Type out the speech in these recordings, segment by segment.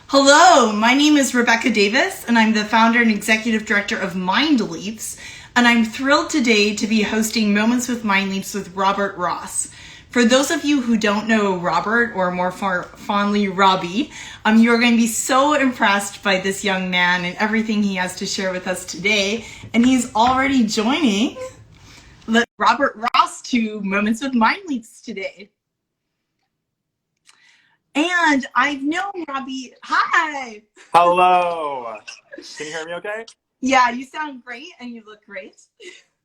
Hello, my name is Rebecca Davis, and I'm the founder and executive director of MindLeaps, and I'm thrilled today to be hosting Moments with MindLeaps with Robert Ross. For those of you who don't know Robert, or more fondly Robbie, you are going to be so impressed by this young man and everything he has to share with us today, and he's already joining Robert Ross to Moments with MindLeaps today. And I've known Robbie. Hi. Hello. Can you hear me okay? Yeah, you sound great and you look great.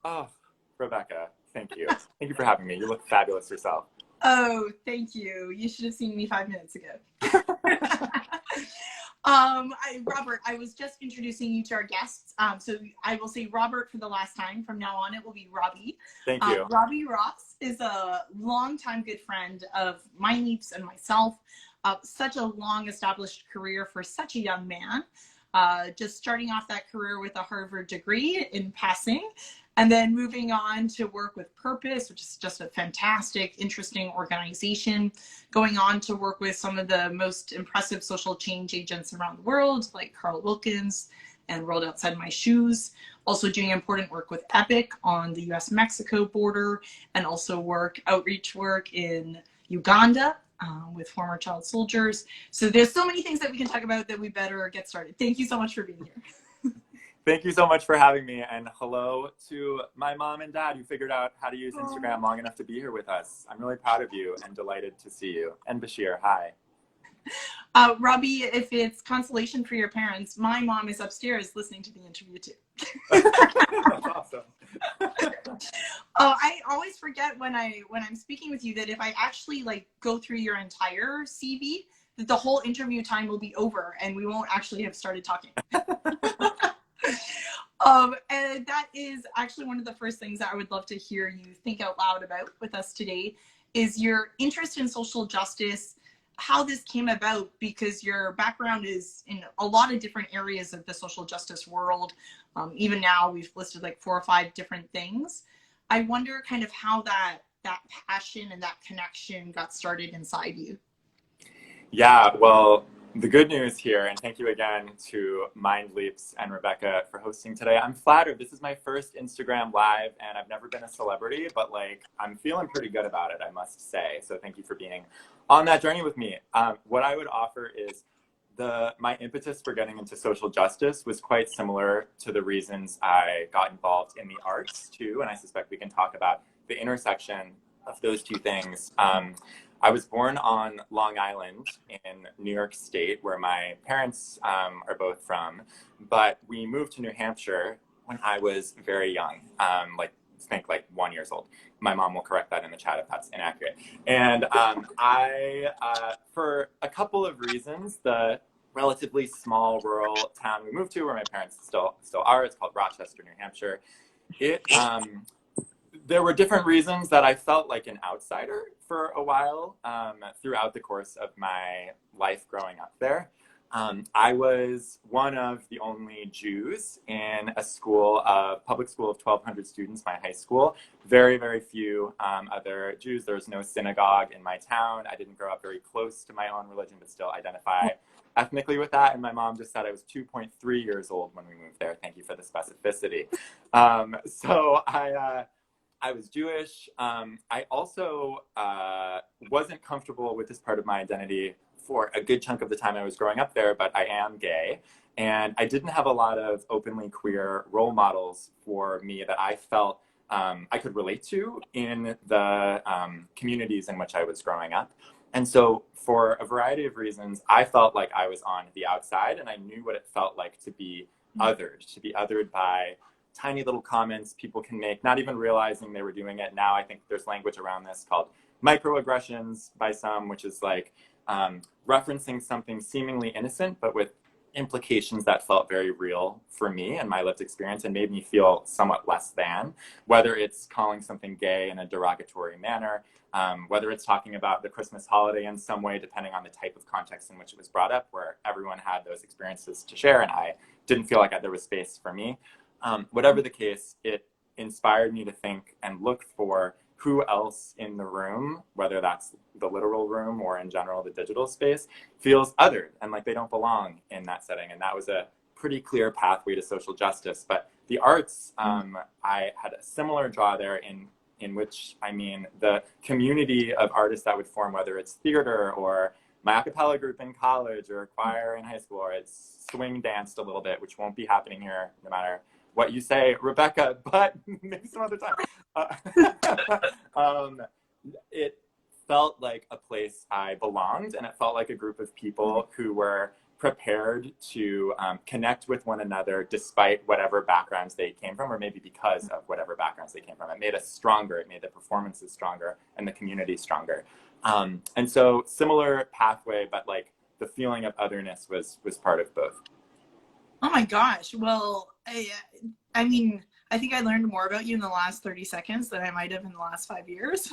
Oh, Rebecca, thank you. Thank you for having me. You look fabulous yourself. Oh, thank you. You should have seen me 5 minutes ago. Robert, I was just introducing you to our guests. So I will say Robert for the last time. From now on, it will be Robbie. Thank you. Robbie Ross is a longtime good friend of MindLeaps and myself. Such a long established career for such a young man. Just starting off that career with a Harvard degree in passing, and then moving on to work with Purpose, which is just a fantastic, interesting organization, going on to work with some of the most impressive social change agents around the world, like Carl Wilkins and World Outside My Shoes. Also doing important work with Epic on the US-Mexico border, and also outreach work in Uganda with former child soldiers. So there's so many things that we can talk about that we better get started. Thank you so much for being here. Thank you so much for having me, and hello to my mom and dad who figured out how to use Instagram long enough to be here with us. I'm really proud of you and delighted to see you. And Bashir, hi. Robbie, if it's consolation for your parents, my mom is upstairs listening to the interview too. That's awesome. I always forget when I'm speaking with you that if I actually go through your entire CV, that the whole interview time will be over and we won't actually have started talking. And that is actually one of the first things that I would love to hear you think out loud about with us today is your interest in social justice, how this came about, because your background is in a lot of different areas of the social justice world. Even now we've listed like 4 or 5 different things. I wonder kind of how that passion and that connection got started inside you. Yeah, well, the good news here, and thank you again to MindLeaps and Rebecca for hosting today. I'm flattered. This is my first Instagram Live, and I've never been a celebrity, but I'm feeling pretty good about it, I must say. So thank you for being on that journey with me. What I would offer is my impetus for getting into social justice was quite similar to the reasons I got involved in the arts too, and I suspect we can talk about the intersection of those two things. I was born on Long Island in New York State, where my parents are both from, but we moved to New Hampshire when I was very young, think 1 year old. My mom will correct that in the chat if that's inaccurate. And for a couple of reasons, the relatively small rural town we moved to, where my parents still are, it's called Rochester, New Hampshire. There were different reasons that I felt like an outsider for a while throughout the course of my life growing up there. I was one of the only Jews in a public school of 1,200 students, my high school. Very, very few other Jews. There was no synagogue in my town. I didn't grow up very close to my own religion, but still identify ethnically with that. And my mom just said I was 2.3 years old when we moved there. Thank you for the specificity. So I was Jewish. I also wasn't comfortable with this part of my identity for a good chunk of the time I was growing up there, but I am gay. And I didn't have a lot of openly queer role models for me that I felt I could relate to in the communities in which I was growing up. And so for a variety of reasons, I felt like I was on the outside, and I knew what it felt like to be othered by tiny little comments people can make, not even realizing they were doing it. Now I think there's language around this called microaggressions by some, which is referencing something seemingly innocent, but with implications that felt very real for me and my lived experience and made me feel somewhat less than, whether it's calling something gay in a derogatory manner, whether it's talking about the Christmas holiday in some way, depending on the type of context in which it was brought up, where everyone had those experiences to share and I didn't feel like there was space for me. Whatever the case, it inspired me to think and look for who else in the room, whether that's the literal room or in general the digital space, feels othered and like they don't belong in that setting. And that was a pretty clear pathway to social justice. But the arts, I had a similar draw there in which, I mean, the community of artists that would form, whether it's theater or my a cappella group in college or choir in high school, or it's swing danced a little bit, which won't be happening here no matter what you say, Rebecca, but maybe some other time. It felt like a place I belonged, and it felt like a group of people who were prepared to connect with one another despite whatever backgrounds they came from, or maybe because of whatever backgrounds they came from. It made us stronger, it made the performances stronger and the community stronger. And so similar pathway, but like the feeling of otherness was part of both. Oh my gosh. Well, I mean, I think I learned more about you in the last 30 seconds than I might have in the last 5 years.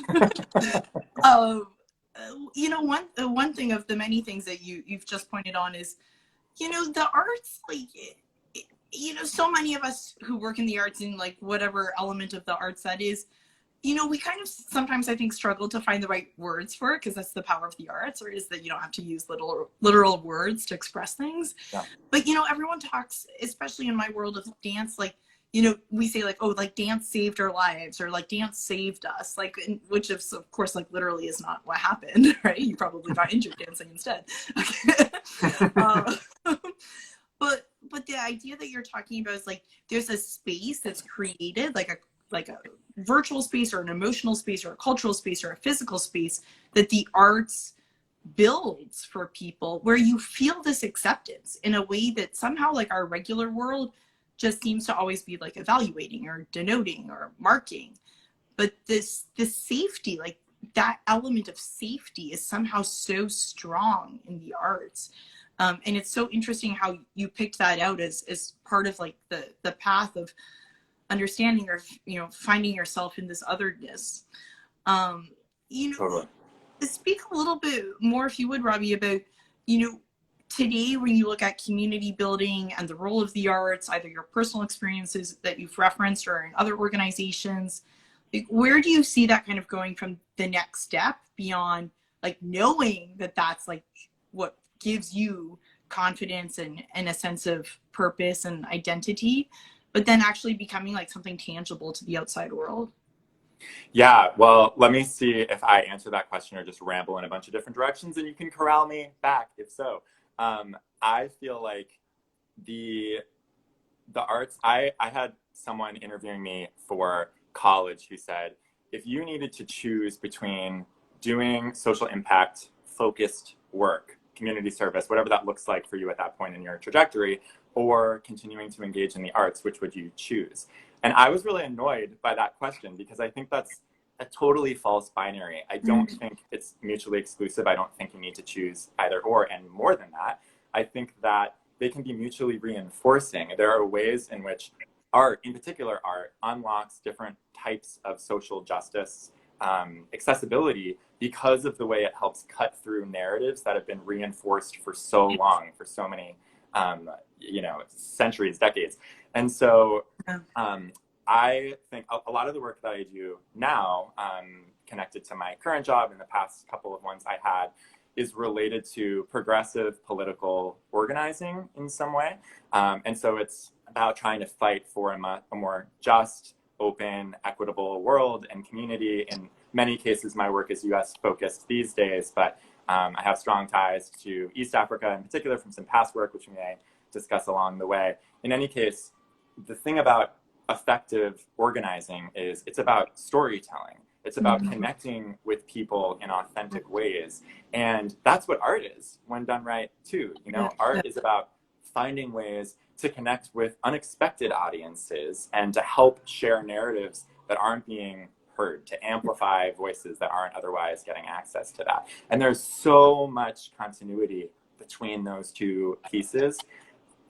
You know, one thing of the many things that you've just pointed on is, you know, the arts, like, you know, so many of us who work in the arts in like whatever element of the arts that is, you know, we kind of sometimes, I think, struggle to find the right words for it, because that's the power of the arts, or is that you don't have to use literal words to express things. Yeah. But, you know, everyone talks, especially in my world of dance, like, you know, we say like, oh, like dance saved our lives, or like dance saved us, like, which of course, like literally is not what happened, right? You probably got injured dancing instead. But the idea that you're talking about is like, there's a space that's created, like a virtual space or an emotional space or a cultural space or a physical space that the arts builds for people, where you feel this acceptance in a way that somehow like our regular world just seems to always be like evaluating or denoting or marking. But this safety, like that element of safety is somehow so strong in the arts. And it's so interesting how you picked that out as part of like the path of understanding, or, you know, finding yourself in this otherness. You know, Totally. Speak a little bit more, if you would, Robbie, about, you know, today when you look at community building and the role of the arts, either your personal experiences that you've referenced or in other organizations, like, where do you see that kind of going from the next step beyond like knowing that that's like what gives you confidence and a sense of purpose and identity, but then actually becoming like something tangible to the outside world? Yeah, well, let me see if I answer that question or just ramble in a bunch of different directions, and you can corral me back if so. I feel like the arts, I had someone interviewing me for college who said, if you needed to choose between doing social impact focused work, community service, whatever that looks like for you at that point in your trajectory, or continuing to engage in the arts, which would you choose? And I was really annoyed by that question, because I think that's a totally false binary. I don't think it's mutually exclusive. I don't think you need to choose either or. And more than that, I think that they can be mutually reinforcing. There are ways in which art, in particular art, unlocks different types of social justice accessibility, because of the way it helps cut through narratives that have been reinforced for so long, for so many you know, centuries, decades. And so I think a lot of the work that I do now, connected to my current job and the past couple of ones I had, is related to progressive political organizing in some way. And so it's about trying to fight for a more just, open, equitable world and community. In many cases, my work is US focused these days, but I have strong ties to East Africa in particular from some past work, which we may discuss along the way. In any case, the thing about effective organizing is it's about storytelling. It's about connecting with people in authentic ways. And that's what art is when done right too. You know, art is about finding ways to connect with unexpected audiences and to help share narratives that aren't being heard, to amplify voices that aren't otherwise getting access to that. And there's so much continuity between those two pieces.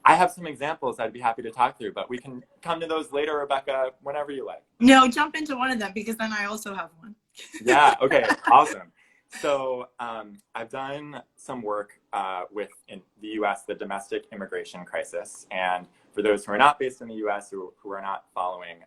I have some examples I'd be happy to talk through, but we can come to those later, Rebecca, whenever you like. No, jump into one of them, because then I also have one. Yeah, okay, awesome. So I've done some work with, in the US, the domestic immigration crisis. And for those who are not based in the US, who are not following,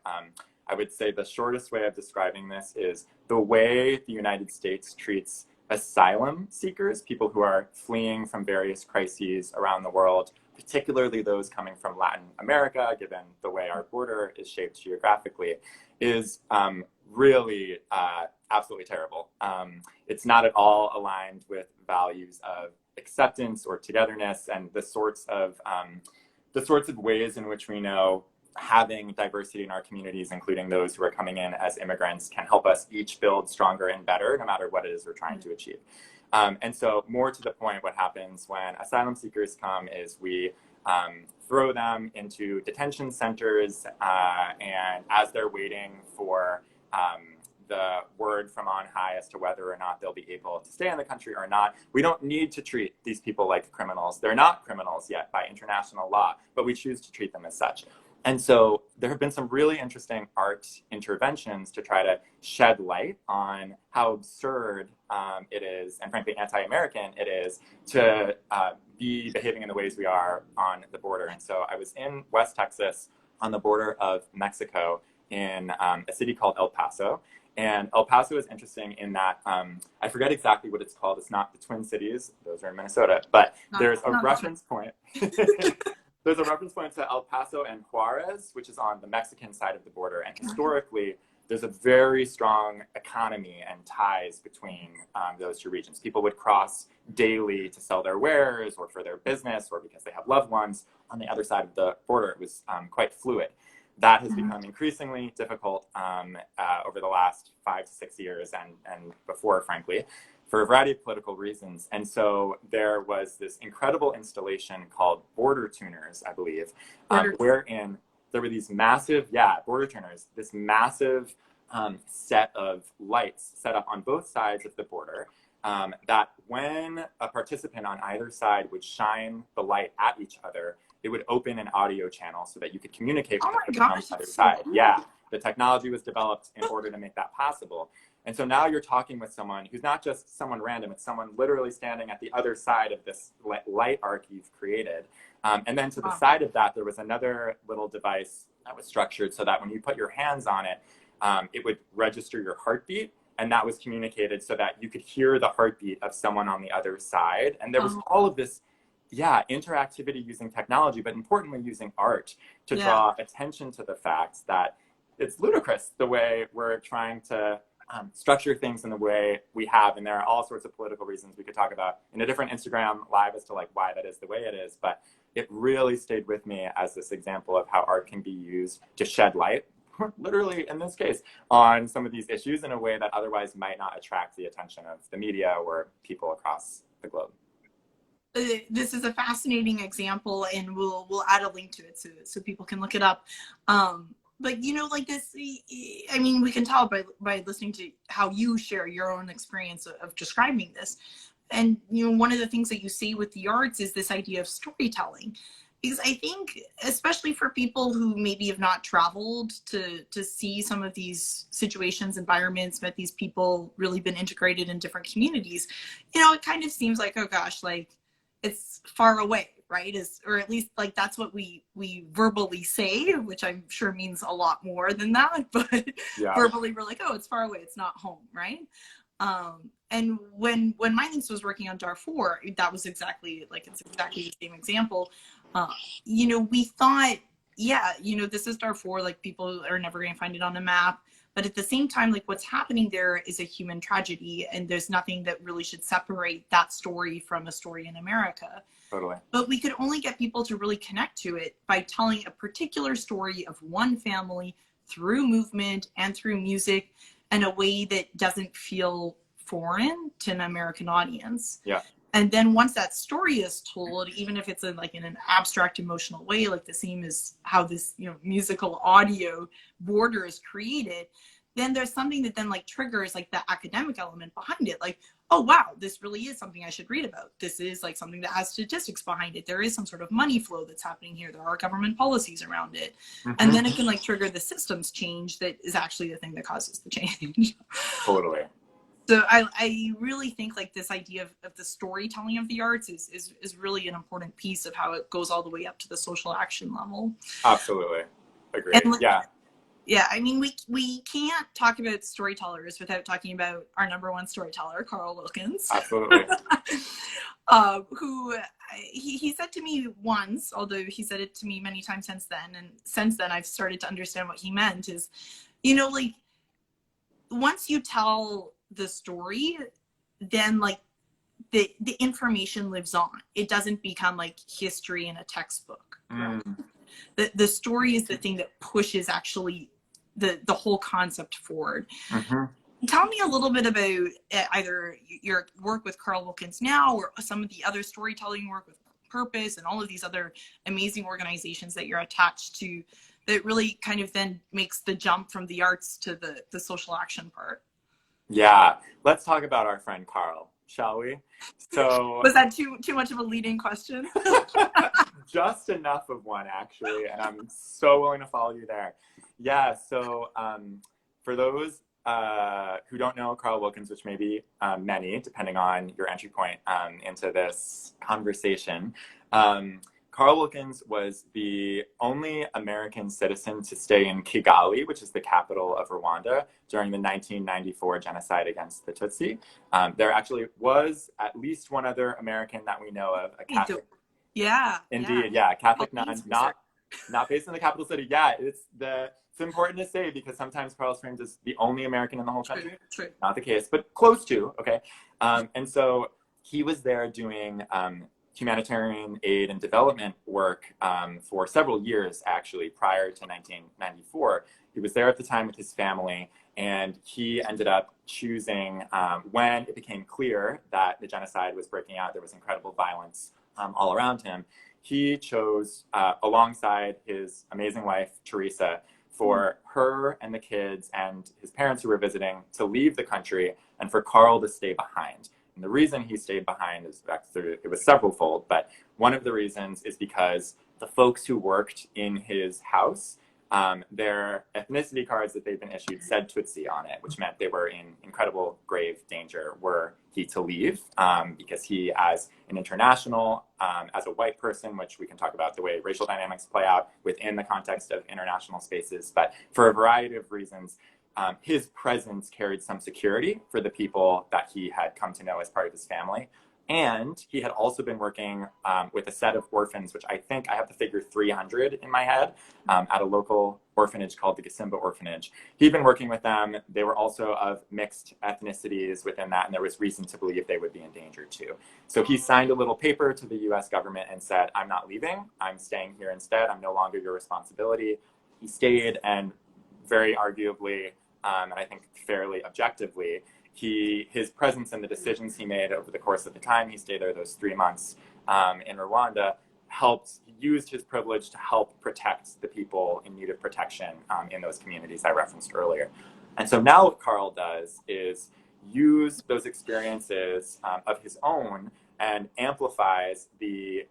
I would say the shortest way of describing this is the way the United States treats asylum seekers, people who are fleeing from various crises around the world, particularly those coming from Latin America, given the way our border is shaped geographically, is really absolutely terrible. It's not at all aligned with values of acceptance or togetherness, and the sorts of ways in which we know having diversity in our communities, including those who are coming in as immigrants, can help us each build stronger and better, no matter what it is we're trying to achieve. And so, more to the point, what happens when asylum seekers come is we throw them into detention centers, and as they're waiting for the word from on high as to whether or not they'll be able to stay in the country or not, we don't need to treat these people like criminals. They're not criminals yet by international law, but we choose to treat them as such. And so there have been some really interesting art interventions to try to shed light on how absurd it is, and frankly anti-American it is, to be behaving in the ways we are on the border. And so I was in West Texas on the border of Mexico in a city called El Paso. And El Paso is interesting in that I forget exactly what it's called. It's not the Twin Cities. Those are in Minnesota. But there's a reference point. There's a reference point to El Paso and Juarez, which is on the Mexican side of the border. And historically, there's a very strong economy and ties between those two regions. People would cross daily to sell their wares or for their business or because they have loved ones. On the other side of the border, it was quite fluid. That has become increasingly difficult over the last 5 to 6 years and before, frankly, for a variety of political reasons. And so there was this incredible installation called Border Tuners, I believe, wherein there were these massive, border tuners, this massive set of lights set up on both sides of the border, that when a participant on either side would shine the light at each other, it would open an audio channel so that you could communicate with the person on the other side. So cool. Yeah, the technology was developed in order to make that possible. And so now you're talking with someone who's not just someone random, it's someone literally standing at the other side of this light arc you've created. And then to the side of that, there was another little device that was structured so that when you put your hands on it, it would register your heartbeat. And that was communicated so that you could hear the heartbeat of someone on the other side. And there was all of this, interactivity using technology, but importantly using art to draw attention to the fact that it's ludicrous the way we're trying to structure things in the way we have. And there are all sorts of political reasons we could talk about in a different Instagram live as to like why that is the way it is. But it really stayed with me as this example of how art can be used to shed light, literally in this case, on some of these issues in a way that otherwise might not attract the attention of the media or people across the globe. This is a fascinating example, and we'll add a link to it so people can look it up. But like this, I mean, we can tell by listening to how you share your own experience of describing this. And one of the things that you see with the arts is this idea of storytelling. Because I think, especially for people who maybe have not traveled to see some of these situations, environments, met these people, really been integrated in different communities, it kind of seems like, oh gosh, like it's far away, right? Or at least like that's what we verbally say, which I'm sure means a lot more than that. But verbally we're like, oh, it's far away, it's not home, right? And when MindLeaps was working on Darfur, that was exactly the same example. We thought, this is Darfur, like people are never going to find it on a map. But at the same time, like what's happening there is a human tragedy, and there's nothing that really should separate that story from a story in America. Totally. But we could only get people to really connect to it by telling a particular story of one family through movement and through music in a way that doesn't feel foreign to an American audience. Yeah. And then once that story is told, even if it's in an abstract emotional way, like the same as how this, musical audio border is created, then there's something that then triggers the academic element behind it. Like, oh, wow, this really is something I should read about. This is something that has statistics behind it. There is some sort of money flow that's happening here. There are government policies around it. Mm-hmm. And then it can trigger the systems change that is actually the thing that causes the change. Totally. So I really think this idea of the storytelling of the arts is really an important piece of how it goes all the way up to the social action level. Absolutely. Agreed. Yeah, I mean, we can't talk about storytellers without talking about our number one storyteller, Carl Wilkins, Absolutely. who he said to me once, although he said it to me many times since then, and since then I've started to understand what he meant is, like once you tell the story, then like the information lives on. It doesn't become like history in a textbook. Right? The story is the thing that pushes actually the whole concept forward. Mm-hmm. Tell me a little bit about either your work with Carl Wilkins now or some of the other storytelling work with Purpose and all of these other amazing organizations that you're attached to that really kind of then makes the jump from the arts to the social action part. Yeah, let's talk about our friend Carl, shall we? So was that too much of a leading question? Just enough of one, actually, and I'm so willing to follow you there. Yeah, so for those who don't know Carl Wilkins, which may be many, depending on your entry point into this conversation, Carl Wilkins was the only American citizen to stay in Kigali, which is the capital of Rwanda, during the 1994 genocide against the Tutsi. There actually was at least one other American that we know of, a Catholic. Yeah. Indeed, yeah, Catholic nun, not based in the capital city. Yeah, it's important to say because sometimes Carl's framed as the only American in the whole country. True. Not the case, but close to. Okay, and so he was there doing humanitarian aid and development work for several years, actually, prior to 1994. He was there at the time with his family, and he ended up choosing, when it became clear that the genocide was breaking out, there was incredible violence all around him, he chose, alongside his amazing wife, Teresa, for her and the kids and his parents who were visiting to leave the country and for Carl to stay behind. And the reason he stayed behind is it was several-fold, but one of the reasons is because the folks who worked in his house, their ethnicity cards that they'd been issued said Tutsi on it, which meant they were in incredible grave danger were he to leave, because he, as an international, as a white person, which we can talk about the way racial dynamics play out within the context of international spaces, but for a variety of reasons, his presence carried some security for the people that he had come to know as part of his family. And he had also been working with a set of orphans, which I think I have the figure 300 in my head, at a local orphanage called the Gasimba Orphanage. He'd been working with them. They were also of mixed ethnicities within that, and there was reason to believe they would be in danger too. So he signed a little paper to the US government and said, I'm not leaving. I'm staying here instead. I'm no longer your responsibility. He stayed, and very arguably, and I think fairly objectively, his presence and the decisions he made over the course of the time he stayed there, those 3 months in Rwanda, used his privilege to help protect the people in need of protection in those communities I referenced earlier. And so now what Carl does is use those experiences of his own and amplifies the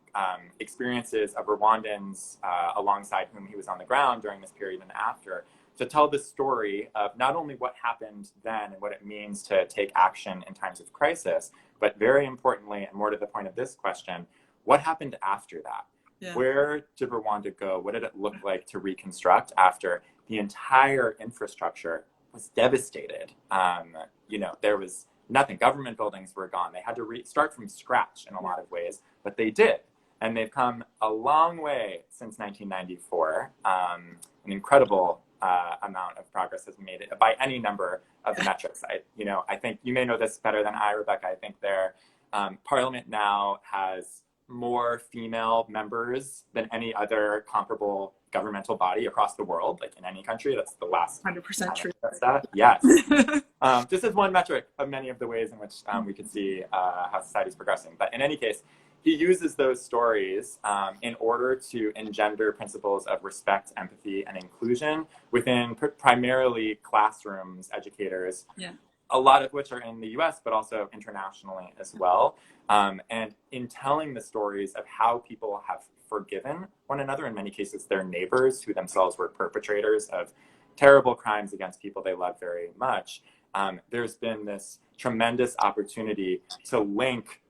experiences of Rwandans alongside whom he was on the ground during this period and after, to tell the story of not only what happened then and what it means to take action in times of crisis, but very importantly, and more to the point of this question, what happened after that? Yeah. Where did Rwanda go? What did it look like to reconstruct after the entire infrastructure was devastated? There was nothing. Government buildings were gone. They had to start from scratch in a lot of ways, but they did. And they've come a long way since 1994. An incredible amount of progress has been made by any number of the metrics. I think you may know this better than I, Rebecca. I think their parliament now has more female members than any other comparable governmental body across the world, like in any country. That's the last 100% true. That. Yes. Just as one metric of many of the ways in which we could see how society is progressing. But in any case, he uses those stories in order to engender principles of respect, empathy, and inclusion within primarily classrooms, educators, a lot of which are in the US, but also internationally as well. And in telling the stories of how people have forgiven one another, in many cases their neighbors who themselves were perpetrators of terrible crimes against people they love very much, there's been this tremendous opportunity to link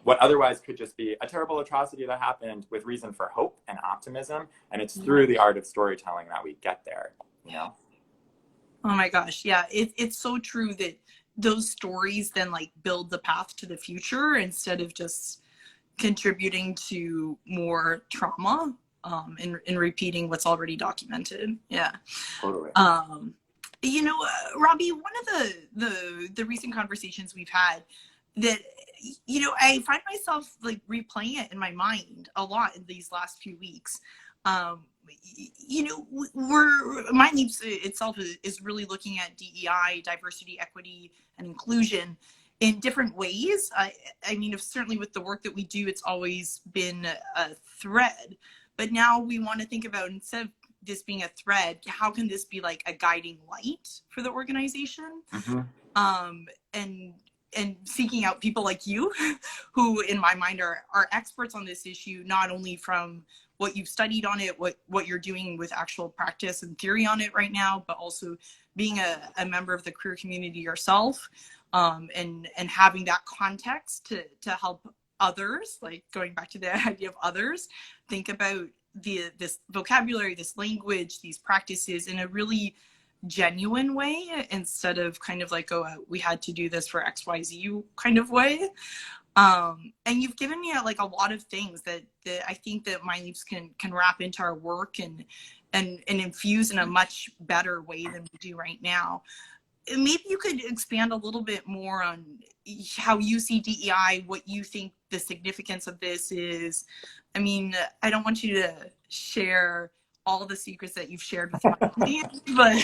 what otherwise could just be a terrible atrocity that happened with reason for hope and optimism. And it's through the art of storytelling that we get there. you know? Oh my gosh. Yeah. It's so true that those stories then like build the path to the future instead of just contributing to more trauma, and repeating what's already documented. Yeah. Totally. Robbie, one of the recent conversations we've had that, I find myself like replaying it in my mind a lot in these last few weeks. MindLeaps itself is really looking at DEI, diversity, equity, and inclusion in different ways. I mean, certainly with the work that we do, it's always been a thread, but now we want to think about, instead of this being a thread, how can this be like a guiding light for the organization? Mm-hmm. And seeking out people like you who in my mind are experts on this issue, not only from what you've studied on it, what you're doing with actual practice and theory on it right now, but also being a member of the queer community yourself, and having that context to help others, like going back to the idea of others, think about this vocabulary, this language, these practices in a really genuine way, instead of kind of like, oh, we had to do this for XYZ kind of way. And you've given me like a lot of things that I think that MindLeaps can wrap into our work and infuse in a much better way than we do right now. Maybe you could expand a little bit more on how you see DEI, what you think the significance of this is. I mean, I don't want you to share all the secrets that you've shared with me, but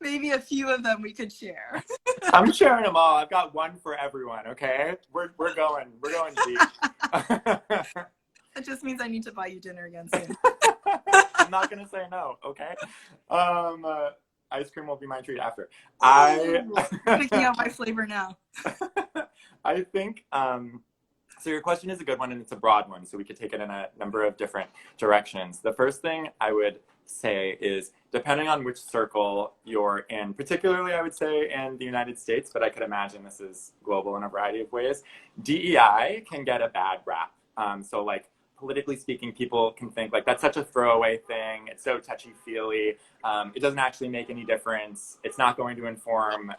maybe a few of them we could share. I'm sharing them all. I've got one for everyone. Okay, we're going deep. That just means I need to buy you dinner again soon. I'm not gonna say no. Okay. Ice cream will be my treat after. Picking out my flavor now. I think. So your question is a good one, and it's a broad one, so we could take it in a number of different directions. The first thing I would say is, depending on which circle you're in, particularly I would say in the United States, but I could imagine this is global in a variety of ways, DEI can get a bad rap. So like, politically speaking, people can think like that's such a throwaway thing. It's so touchy-feely. It doesn't actually make any difference. It's not going to inform,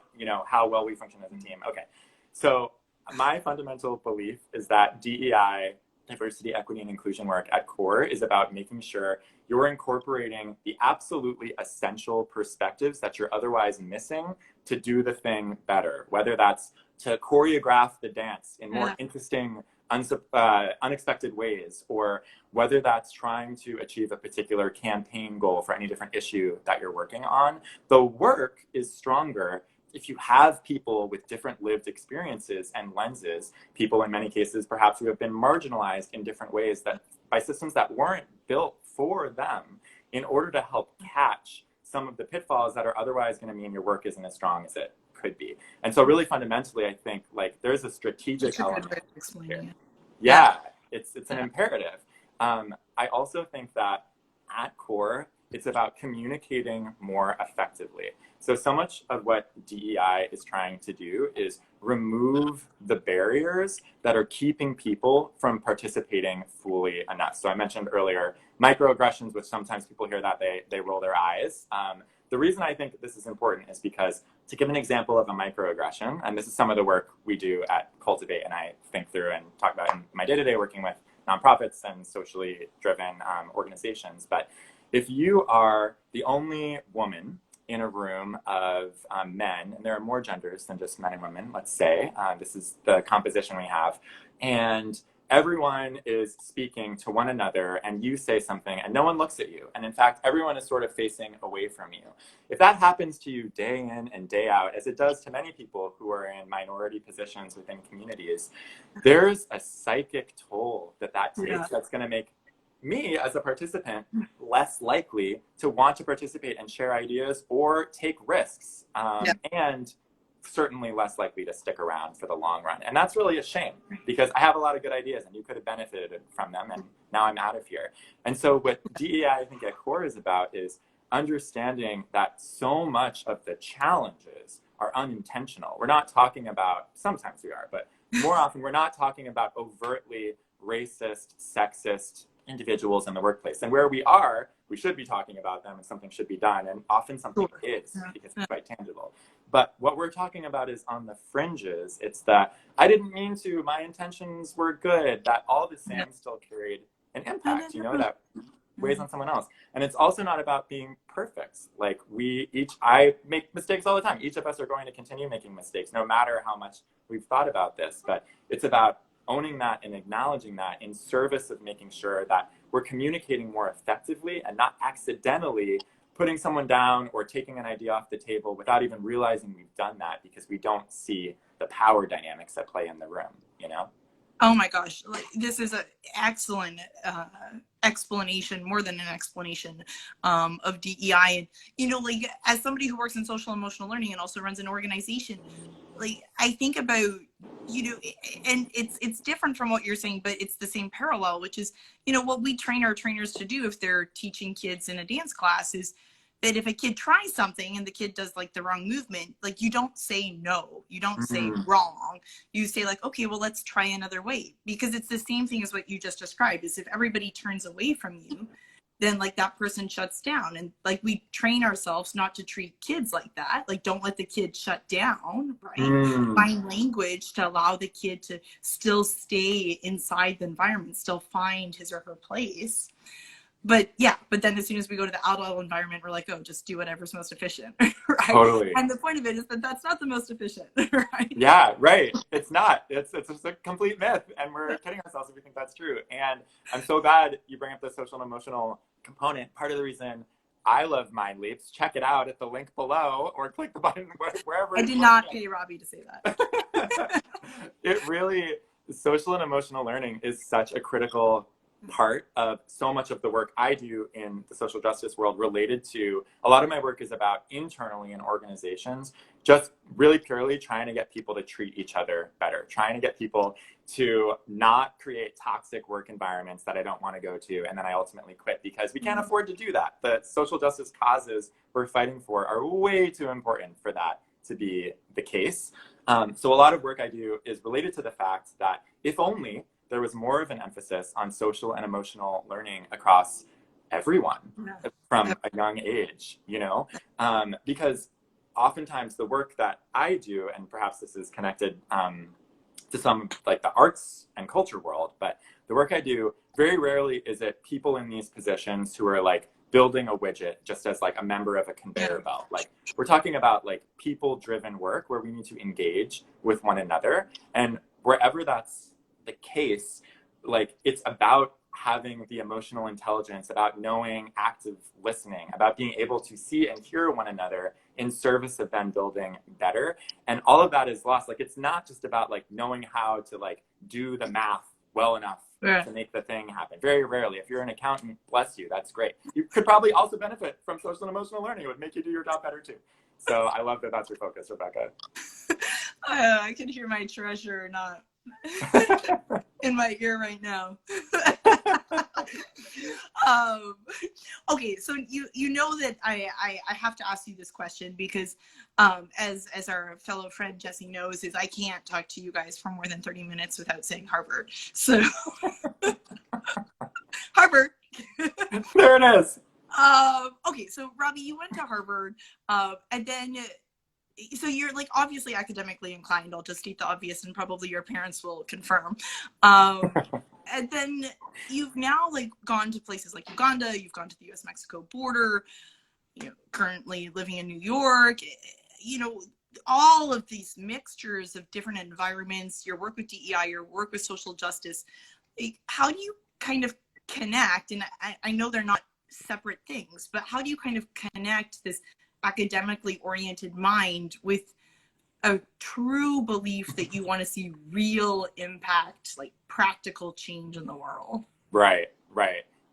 how well we function as a team. Okay, so my fundamental belief is that DEI, diversity, equity, and inclusion work at core is about making sure you're incorporating the absolutely essential perspectives that you're otherwise missing to do the thing better, whether that's to choreograph the dance in more interesting, unexpected ways, or whether that's trying to achieve a particular campaign goal for any different issue that you're working on. The work is stronger if you have people with different lived experiences and lenses, people in many cases perhaps who have been marginalized in different ways that by systems that weren't built for them, in order to help catch some of the pitfalls that are otherwise going to mean your work isn't as strong as it could be. And so really fundamentally, I think like there's a strategic element here. Yeah, it's an imperative. I also think that at core, it's about communicating more effectively. So much of what DEI is trying to do is remove the barriers that are keeping people from participating fully enough. So I mentioned earlier microaggressions, which sometimes people hear that they roll their eyes. The reason I think this is important is because, to give an example of a microaggression, and this is some of the work we do at Cultivate and I think through and talk about in my day-to-day working with nonprofits and socially driven organizations. But if you are the only woman in a room of men, and there are more genders than just men and women, let's say, this is the composition we have, and everyone is speaking to one another and you say something and no one looks at you, and in fact everyone is sort of facing away from you. If that happens to you day in and day out, as it does to many people who are in minority positions within communities, there's a psychic toll that takes that's going to make me as a participant less likely to want to participate and share ideas or take risks, and certainly less likely to stick around for the long run. And that's really a shame, because I have a lot of good ideas and you could have benefited from them, and now I'm out of here. And so what DEI I think at core is about is understanding that so much of the challenges are unintentional. We're not talking about, sometimes we are, but more often we're not talking about overtly racist, sexist individuals in the workplace. And where we are, we should be talking about them and something should be done. And often something Sure. is, Yeah. because it's quite tangible. But what we're talking about is on the fringes. It's that I didn't mean to, my intentions were good, that all the sand still carried an impact, you know, that weighs on someone else. And it's also not about being perfect. Like I make mistakes all the time. Each of us are going to continue making mistakes, no matter how much we've thought about this. But it's about owning that and acknowledging that in service of making sure that we're communicating more effectively and not accidentally putting someone down or taking an idea off the table without even realizing we've done that, because we don't see the power dynamics at play in the room, you know? Oh my gosh, like, this is an excellent explanation, more than an explanation, of DEI. And, you know, like, as somebody who works in social emotional learning and also runs an organization, like, I think about, you know, and it's different from what you're saying, but it's the same parallel, which is, you know, what we train our trainers to do if they're teaching kids in a dance class is that if a kid tries something and the kid does like the wrong movement, like, you don't say no, you don't say wrong, you say like, okay, well, let's try another way, because it's the same thing as what you just described. Is if everybody turns away from you, then like that person shuts down. And like, we train ourselves not to treat kids like that. Like, don't let the kid shut down, right? Find language to allow the kid to still stay inside the environment, still find his or her place. But yeah, but then as soon as we go to the adult environment, we're like, oh, just do whatever's most efficient, right? Totally. And the point of it is that that's not the most efficient, right? Yeah, right. It's not. It's just a complete myth, and we're kidding ourselves if we think that's true. And I'm so glad you bring up the social and emotional component. Part of the reason I love MindLeaps, check it out at the link below, or click the button wherever. I did not pay Robbie to say that. It really, social and emotional learning is such a critical part of so much of the work I do in the social justice world. Related to a lot of my work is about internally in organizations, just really purely trying to get people to treat each other better, trying to get people to not create toxic work environments that I don't want to go to, and then I ultimately quit, because we can't afford to do that. The social justice causes we're fighting for are way too important for that to be the case. So a lot of work I do is related to the fact that if only there was more of an emphasis on social and emotional learning across everyone from a young age, you know, because oftentimes the work that I do, and perhaps this is connected to some like the arts and culture world, but the work I do, very rarely is it people in these positions who are like building a widget just as like a member of a conveyor belt. Like, we're talking about like people driven work where we need to engage with one another, and wherever that's the case, like, it's about having the emotional intelligence, about knowing active listening, about being able to see and hear one another in service of them building better. And all of that is lost. Like, it's not just about like knowing how to like do the math well enough to make the thing happen. Very rarely. If you're an accountant, bless you, that's great. You could probably also benefit from social and emotional learning. It would make you do your job better too. So I love that that's your focus, Rebecca. I can hear my treasure not in my ear right now. Okay, so you know that I have to ask you this question, because as our fellow friend Jesse knows, is I can't talk to you guys for more than 30 minutes without saying Harvard. So Harvard. There it is. Okay, so Robbie, you went to Harvard, and then so you're like obviously academically inclined. I'll just state the obvious, and probably your parents will confirm. And then you've now like gone to places like Uganda. You've gone to the U.S.-Mexico border. You know, currently living in New York. You know, all of these mixtures of different environments. Your work with DEI, your work with social justice. How do you kind of connect? And I know they're not separate things, but how do you kind of connect this academically oriented mind with a true belief that you want to see real impact, like practical change in the world? Right.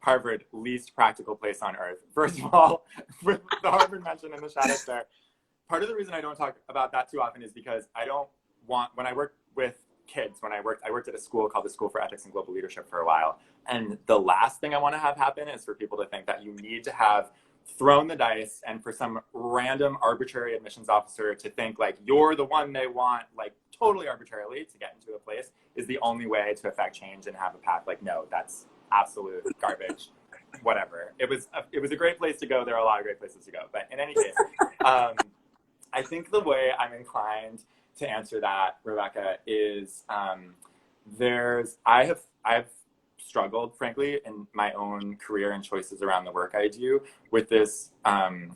Harvard, least practical place on earth. First of all, with the Harvard mention in the shadows there, part of the reason I don't talk about that too often is because I don't want, when I work with kids, I worked at a school called the School for Ethics and Global Leadership for a while. And the last thing I want to have happen is for people to think that you need to have thrown the dice and for some random arbitrary admissions officer to think like you're the one they want, like totally arbitrarily, to get into a place is the only way to affect change and have a path. Like, no, that's absolute garbage. whatever. It was a great place to go. There are a lot of great places to go. But in any case, I think the way I'm inclined to answer that, Rebecca, is I've struggled, frankly, in my own career and choices around the work I do with this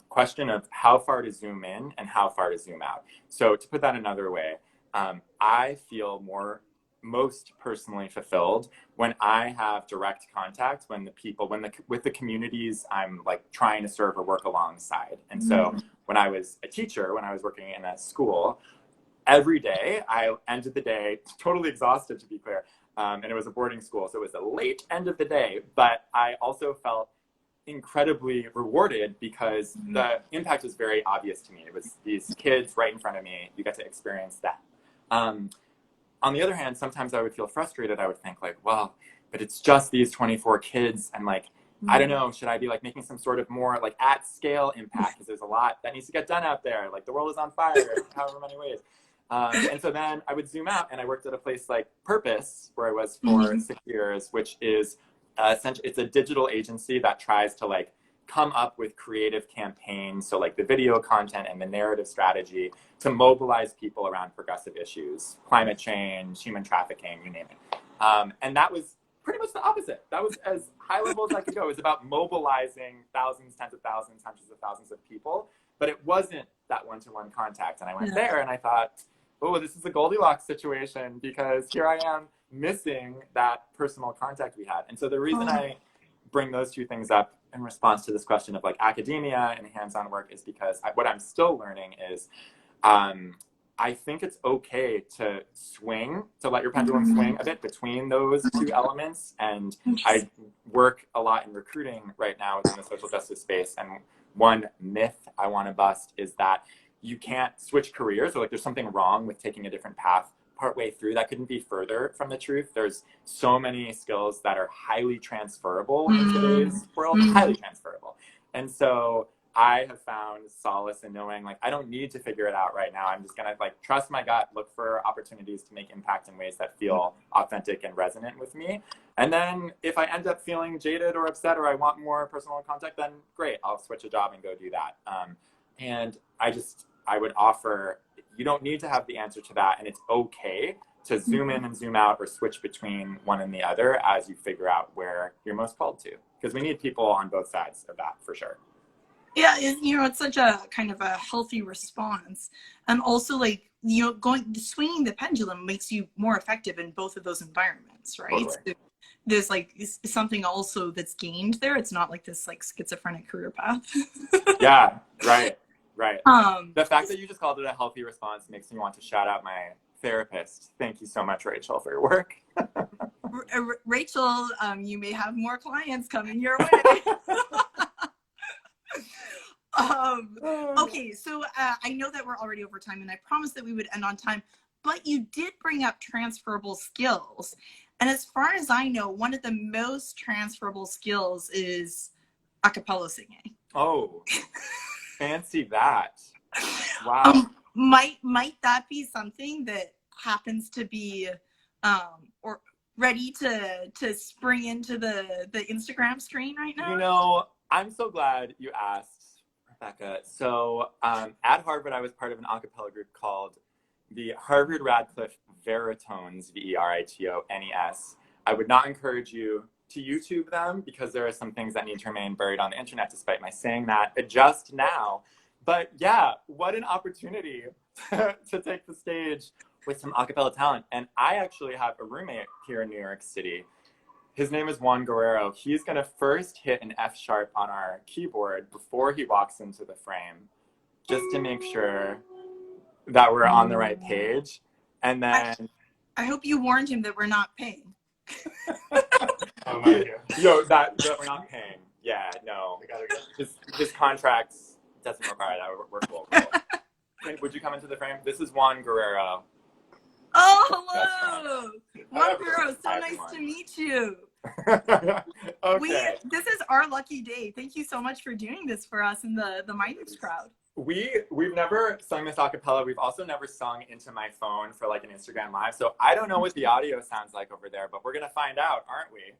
question of how far to zoom in and how far to zoom out. So to put that another way, I feel most personally fulfilled when I have direct contact with the communities I'm like trying to serve or work alongside. And so when I was a teacher, when I was working in a school, every day I ended the day totally exhausted, to be clear. And it was a boarding school, so it was a late end of the day, but I also felt incredibly rewarded because the impact was very obvious to me. It was these kids right in front of me. You get to experience that. On the other hand, sometimes I would feel frustrated. I would think like, well, but it's just these 24 kids. And like, I don't know, should I be like making some sort of more like at scale impact? Because there's a lot that needs to get done out there. Like the world is on fire in however many ways. And so then I would zoom out and I worked at a place like Purpose, where I was for 6 years, which is essentially, it's a digital agency that tries to like come up with creative campaigns. So like the video content and the narrative strategy to mobilize people around progressive issues, climate change, human trafficking, you name it. And that was pretty much the opposite. That was as high level as I could go. It was about mobilizing thousands, tens of thousands, hundreds of thousands of people, but it wasn't that one-to-one contact. And I went there and I thought, oh, this is a Goldilocks situation because here I am missing that personal contact we had. And so the reason I bring those two things up in response to this question of like academia and hands-on work is because what I'm still learning is I think it's okay to let your pendulum swing a bit between those two elements. And I work a lot in recruiting right now within the social justice space. And one myth I want to bust is that you can't switch careers, or like there's something wrong with taking a different path partway through. That couldn't be further from the truth. There's so many skills that are highly transferable in today's world, highly transferable. And so I have found solace in knowing like I don't need to figure it out right now. I'm just gonna like trust my gut, look for opportunities to make impact in ways that feel authentic and resonant with me. And then if I end up feeling jaded or upset or I want more personal contact, then great, I'll switch a job and go do that. And I would offer, you don't need to have the answer to that, and it's okay to zoom in and zoom out or switch between one and the other as you figure out where you're most called to. Because we need people on both sides of that for sure. Yeah, it's such a kind of a healthy response. And also like, swinging the pendulum makes you more effective in both of those environments, right? Totally. So there's like something also that's gained there. It's not like this like schizophrenic career path. Yeah, right. The fact that you just called it a healthy response makes me want to shout out my therapist. Thank you so much, Rachel, for your work. Rachel, you may have more clients coming your way. Okay, so I know that we're already over time, and I promised that we would end on time, but you did bring up transferable skills. And as far as I know, one of the most transferable skills is a cappella singing. Oh, fancy that. Wow. Might that be something that happens to be or ready to spring into the Instagram screen right now? I'm so glad you asked, Rebecca. So at Harvard, I was part of an a cappella group called the Harvard Radcliffe Veritones, Veritones. I would not encourage you to YouTube them because there are some things that need to remain buried on the internet, despite my saying that just now. But yeah, what an opportunity to take the stage with some a cappella talent. And I actually have a roommate here in New York City. His name is Juan Guerrero. He's going to first hit an F sharp on our keyboard before he walks into the frame, just to make sure that we're on the right page. And then I hope you warned him that we're not paying. That we're not paying. Yeah, no. His contract doesn't require that. We're cool. Would you come into the frame? This is Juan Guerrero. Oh, hello. Juan Guerrero, so nice to meet you. Okay. This is our lucky day. Thank you so much for doing this for us in the MindLeaps crowd. We've never sung this a cappella. We've also never sung into my phone for like an Instagram live. So I don't know what the audio sounds like over there, but we're going to find out, aren't we?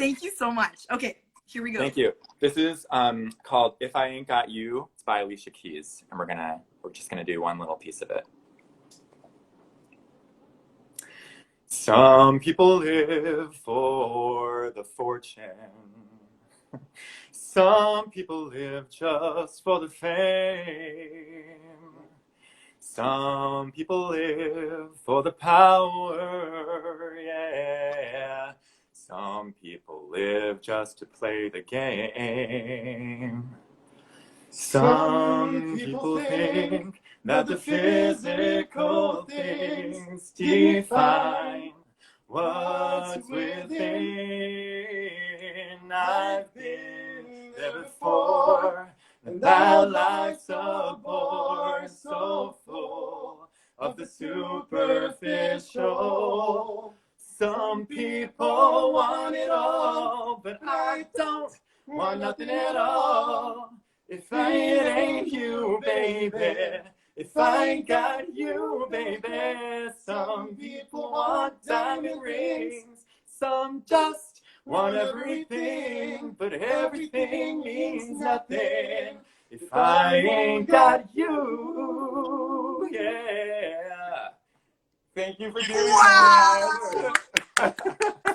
Thank you so much. Okay, here we go. Thank you. This is called If I Ain't Got You. It's by Alicia Keys, and we're just gonna do one little piece of it. Some people live for the fortune. Some people live just for the fame. Some people live for the power, yeah. Some people live just to play the game. Some people think that the physical things define what's within. I've been there before, and that life's a bore so full of the superficial. Some people want it all, but I don't want nothing at all. If it ain't you, baby, if I ain't got you, baby. Some people want diamond rings, some just want everything, but everything means nothing if I ain't got you, yeah. Thank you for doing Wow! that.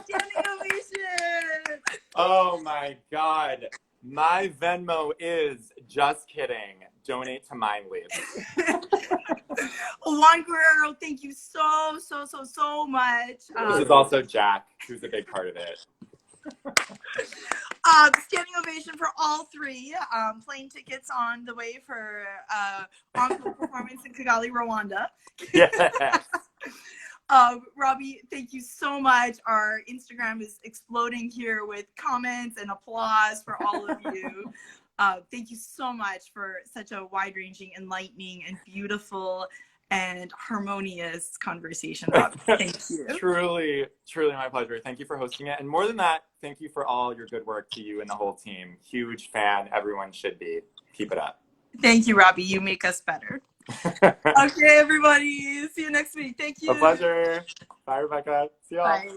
Standing ovation! Oh my God. My Venmo is, just kidding, donate to MindLeaps. Juan Guerrero, thank you so much. This is also Jack, who's a big part of it. Standing ovation for all three. Plane tickets on the way for encore performance in Kigali, Rwanda. Yes. Robbie, thank you so much. Our Instagram is exploding here with comments and applause for all of you. Thank you so much for such a wide-ranging, enlightening, and beautiful and harmonious conversation, Robbie. Thank you. Truly my pleasure. Thank you for hosting it. And more than that, thank you for all your good work to you and the whole team. Huge fan. Everyone should be. Keep it up. Thank you, Robbie. You make us better. Okay, everybody. See you next week. Thank you. A pleasure. Bye, Rebecca. See y'all. Bye.